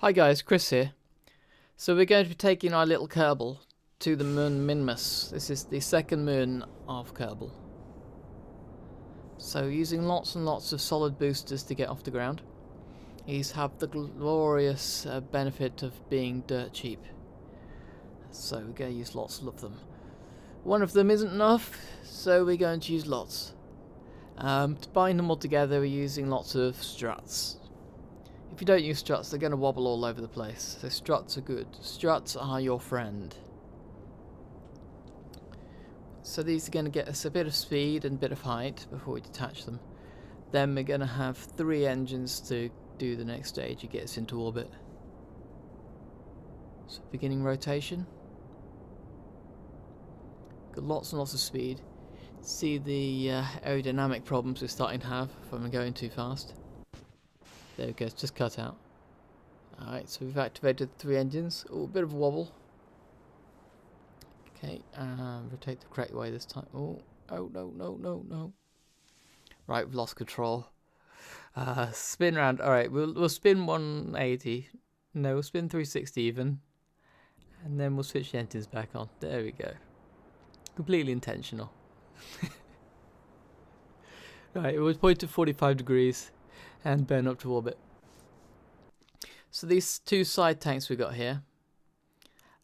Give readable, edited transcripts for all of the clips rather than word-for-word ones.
Hi guys, Chris here. So we're going to be taking our little Kerbal to the moon Minmus. This is the second moon of Kerbal. So using lots and lots of solid boosters to get off the ground. These have the glorious benefit of being dirt cheap. So we're going to use lots of them. One of them isn't enough, so we're going to use lots. To bind them all together, we're using lots of struts. If you don't use struts, they're going to wobble all over the place. So struts are good. Struts are your friend. So these are going to get us a bit of speed and a bit of height before we detach them. Then we're going to have 3 engines to do the next stage to get us into orbit. So beginning rotation. Got lots and lots of speed. See the aerodynamic problems we're starting to have from going too fast. There we go, it's just cut out. Alright, so we've activated the 3 engines. Oh, a bit of a wobble. Okay, rotate the correct way this time. Oh, no. Right, we've lost control. Spin round. Alright, we'll spin 180. No, we'll spin 360 even. And then we'll switch the engines back on. There we go. Completely intentional. Right, we'll point to 45 degrees. And burn up to orbit. So these 2 side tanks we got here,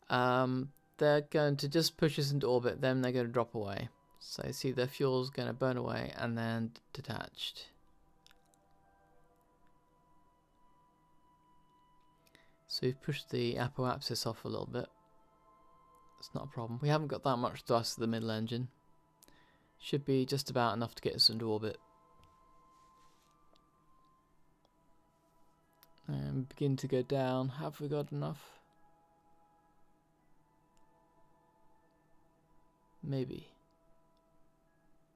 they're going to just push us into orbit, then they're going to drop away. So you see their fuel's going to burn away and then detached. So we've pushed the apoapsis off a little bit. It's not a problem. We haven't got that much thrust to the middle engine. Should be just about enough to get us into orbit. And begin to go down. Have we got enough? Maybe.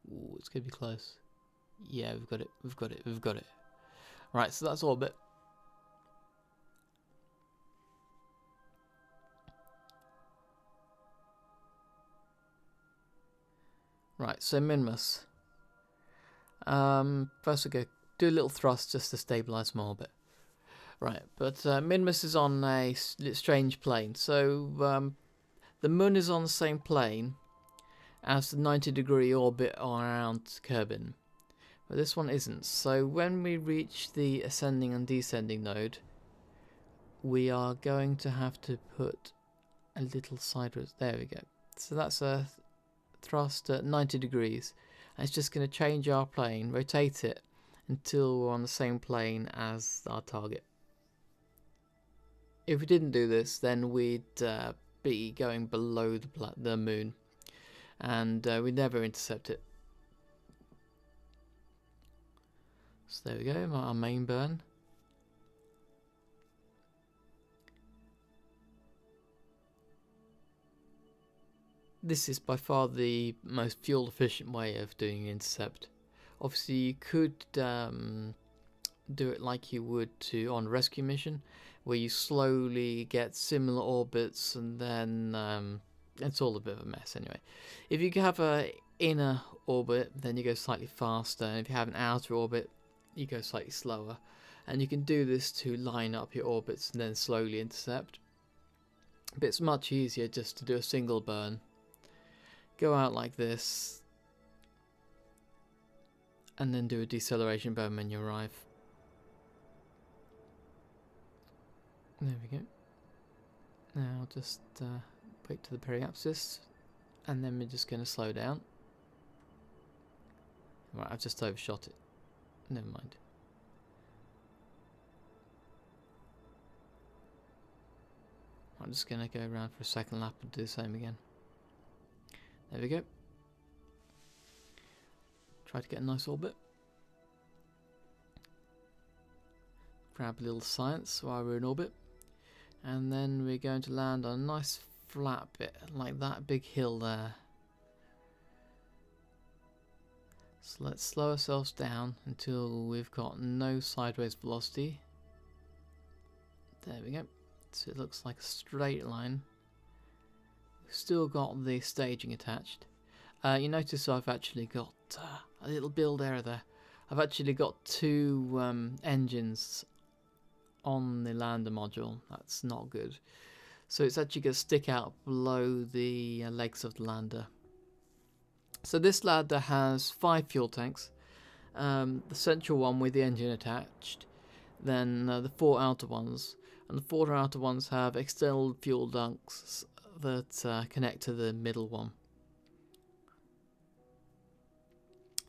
Ooh, it's gonna be close. Yeah, we've got it. Right, so that's orbit. Right, so Minmus. First we go do a little thrust just to stabilise my orbit. Right, but Minmus is on a strange plane. So the moon is on the same plane as the 90-degree orbit around Kerbin, but this one isn't. So when we reach the ascending and descending node, we are going to have to put a little sideways. There we go. So that's a thrust at 90 degrees. And it's just going to change our plane, rotate it until we're on the same plane as our target. If we didn't do this, then we'd be going below the moon, and we'd never intercept it. So there we go, our main burn. This is by far the most fuel efficient way of doing intercept. Obviously you could do it like you would on a rescue mission, where you slowly get similar orbits, and then it's all a bit of a mess anyway. If you have a inner orbit, then you go slightly faster, and if you have an outer orbit, you go slightly slower. And you can do this to line up your orbits and then slowly intercept. But it's much easier just to do a single burn. Go out like this, and then do a deceleration burn when you arrive. There we go. Now just wait to the periapsis, and then we're just going to slow down. Right, I've just overshot it. Never mind. I'm just going to go around for a second lap and do the same again. There we go. Try to get a nice orbit. Grab a little science while we're in orbit. And then we're going to land on a nice flat bit, like that big hill there. So let's slow ourselves down until we've got no sideways velocity. There we go. So it looks like a straight line. We've still got the staging attached. You notice I've actually got a little build error there. I've actually got 2 engines on the lander module. That's not good. So it's actually going to stick out below the legs of the lander. So this lander has 5 fuel tanks. The central one with the engine attached, then the 4 outer ones, and the 4 outer ones have external fuel ducts that connect to the middle one.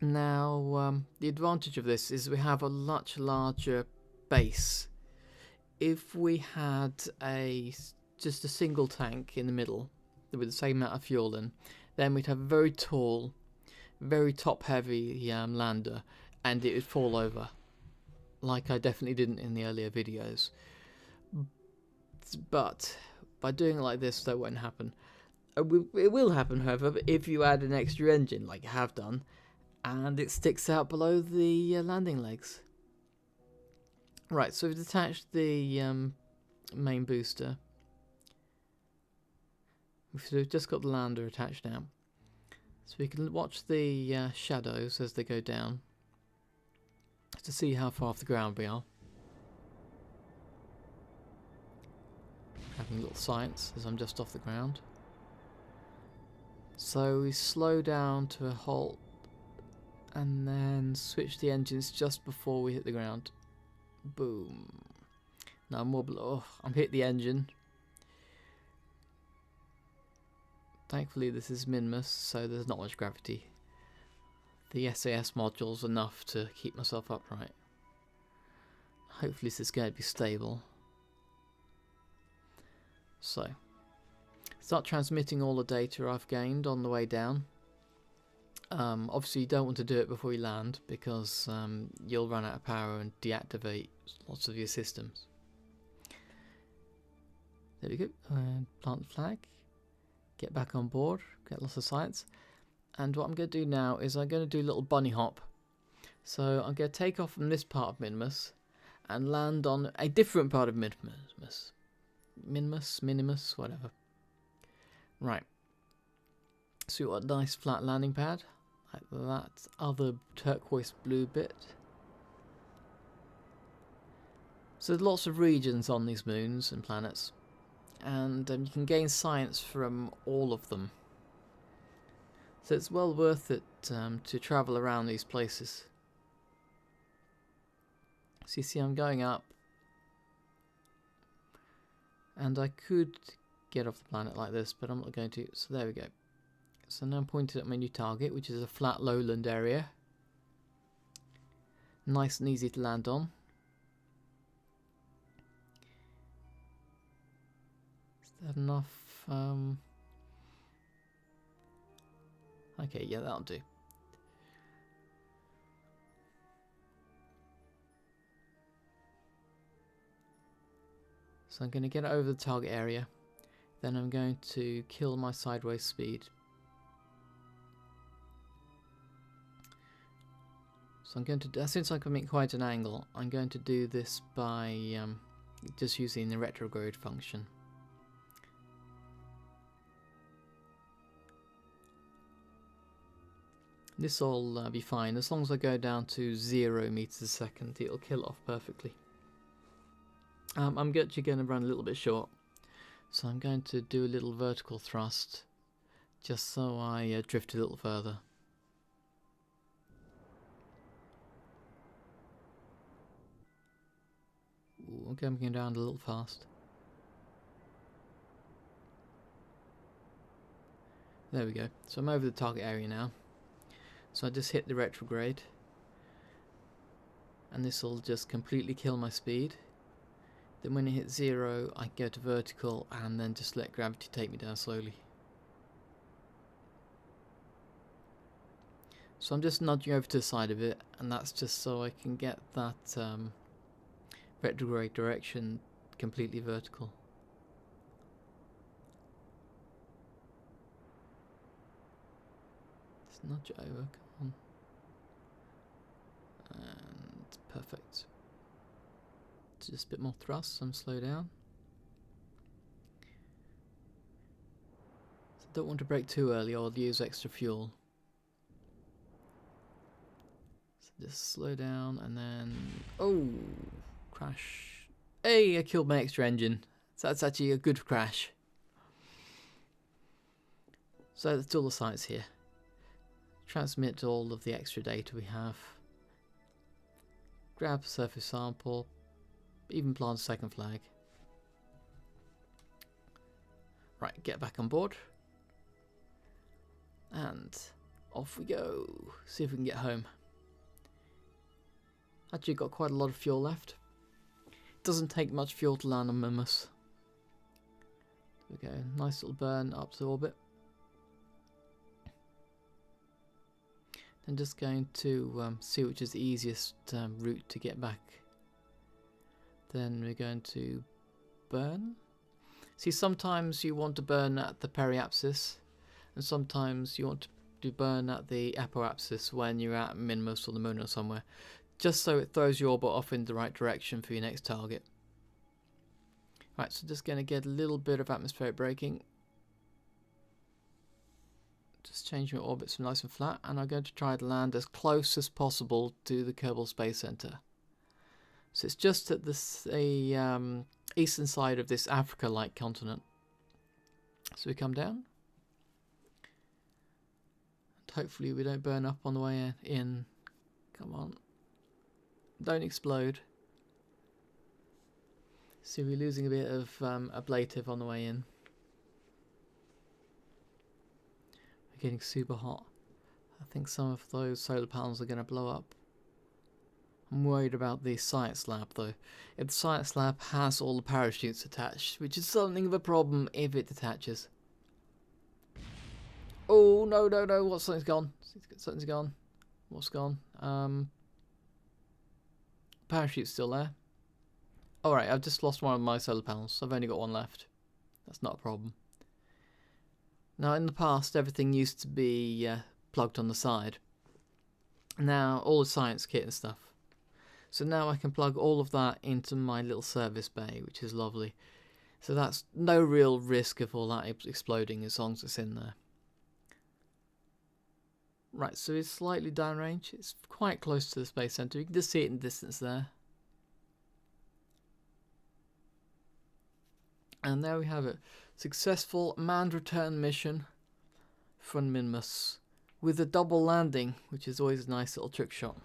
Now the advantage of this is we have a much larger base. If we had just a single tank in the middle with the same amount of fuel in, then we'd have a very tall, very top heavy lander, and it would fall over, like I definitely didn't in the earlier videos. But by doing it like this, that won't happen. It will happen, however, if you add an extra engine like I have done, and it sticks out below the landing legs. Right, so we've detached the main booster. We've just got the lander attached now. So we can watch the shadows as they go down to see how far off the ground we are. Having a little science as I'm just off the ground. So we slow down to a halt and then switch the engines just before we hit the ground. Boom. Now I'm wobbling. Oh, I'm hit the engine. Thankfully this is Minmus, so there's not much gravity. The SAS module's enough to keep myself upright. Hopefully this is going to be stable. So, start transmitting all the data I've gained on the way down. Obviously you don't want to do it before you land, because you'll run out of power and deactivate lots of your systems. There we go. Plant the flag. Get back on board. Get lots of science. And what I'm going to do now is I'm going to do a little bunny hop. So I'm going to take off from this part of Minmus and land on a different part of Minmus. Minimus, whatever. Right. So you've got a nice flat landing pad, like that other turquoise blue bit. So there's lots of regions on these moons and planets, and you can gain science from all of them. So it's well worth it to travel around these places. So you see I'm going up, and I could get off the planet like this, but I'm not going to. So there we go. So now I'm pointing at my new target, which is a flat lowland area. Nice and easy to land on. Is that enough? Okay, yeah, that'll do. So I'm going to get over the target area. Then I'm going to kill my sideways speed. So I'm going to, since I can make quite an angle, I'm going to do this by just using the retrograde function. This will be fine. As long as I go down to 0 meters a second, it'll kill off perfectly. I'm actually going to run a little bit short, so I'm going to do a little vertical thrust, just so I drift a little further. Ooh, I'm going down a little fast. There we go. So I'm over the target area now. So I just hit the retrograde, and this will just completely kill my speed. Then when it hits 0, I go to vertical and then just let gravity take me down slowly. So I'm just nudging over to the side of it, and that's just so I can get that retrograde direction completely vertical. Just nudge it over, come on. And perfect. Just a bit more thrust and slow down. So don't want to brake too early or I'll use extra fuel. So just slow down and then, oh, crash. Hey, I killed my extra engine. So that's actually a good crash. So that's all the sites here. Transmit all of the extra data we have. Grab a surface sample. Even plant a second flag. Right, get back on board. And off we go. See if we can get home. Actually got quite a lot of fuel left. It doesn't take much fuel to land on Minmus. There we go, nice little burn up to orbit. I'm just going to see which is the easiest route to get back. Then we're going to burn. See, sometimes you want to burn at the periapsis, and sometimes you want to burn at the apoapsis when you're at Minmus or the moon or somewhere, just so it throws your orbit off in the right direction for your next target. Right, so just going to get a little bit of atmospheric braking. Just change my orbit so nice and flat, and I'm going to try to land as close as possible to the Kerbal Space Center. So it's just at this eastern side of this Africa-like continent. So we come down. And hopefully we don't burn up on the way in. Come on. Don't explode. See, we're losing a bit of ablative on the way in. We're getting super hot. I think some of those solar panels are going to blow up. I'm worried about the science lab though. If the science lab has all the parachutes attached, which is something of a problem if it detaches. Oh no no no! What? Something's gone. Something's gone. What's gone? Parachute's still there. Alright, I've just lost one of my solar panels. I've only got one left. That's not a problem. Now in the past everything used to be plugged on the side. Now all the science kit and stuff. So now I can plug all of that into my little service bay, which is lovely. So that's no real risk of all that exploding as long as it's in there. Right, so it's slightly downrange. It's quite close to the space center. You can just see it in the distance there. And there we have it. Successful manned return mission from Minmus with a double landing, which is always a nice little trick shot.